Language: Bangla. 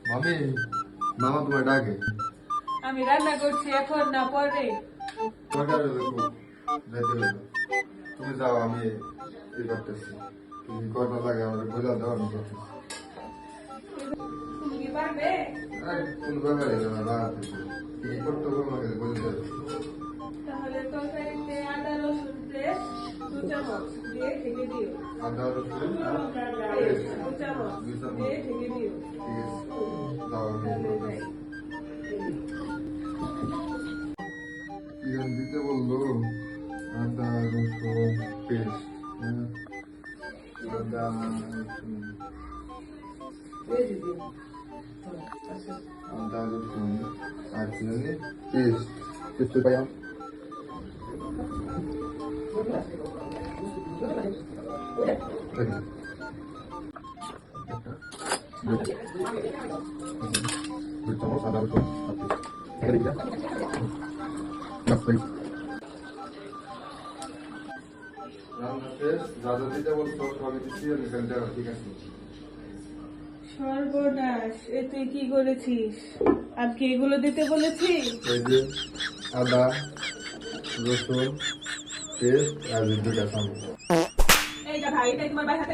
মামি মামা তোমার ডাকে আমি রান্না করছি এখন না পরে। পরে দেখো যাইতে হইলো তুমি যাও আমি করতেছি তুমি কটা লাগে আমাদের বোঝা দাও আমি করতেছি তুমি কি পারবে? কোন ব্যাপারে কি করতে হবে আমাকে বলে দেবে তাহলে তরকারিতে আদা রসুন পেস্ট 2 চামচ দিয়ে ঢেকে দিও। আদা রসুন পেস্ট 2 চামচ দিয়ে ঢেকে দিও। ঠিক আছে যাও আমি করতেছি কি দিতে বললো আদা রসুন পেস্ট আদা রসুন আদা রসুন আর কি জানি পেস্ট পেস্ট পাইয়া আদা রসুন রান্না শেষ যা যা দিতে বলছো সবই দিচ্ছি আমি ঠিক আছে সর্বনাশ, এ তুই কি করেছিস? আজকে এগুলো দিতে বলেছি? এই যে আদা রসুন পেস্ট আর দুটা চামচ এইটা ভাই, এটাই তোমার ভাই হাতে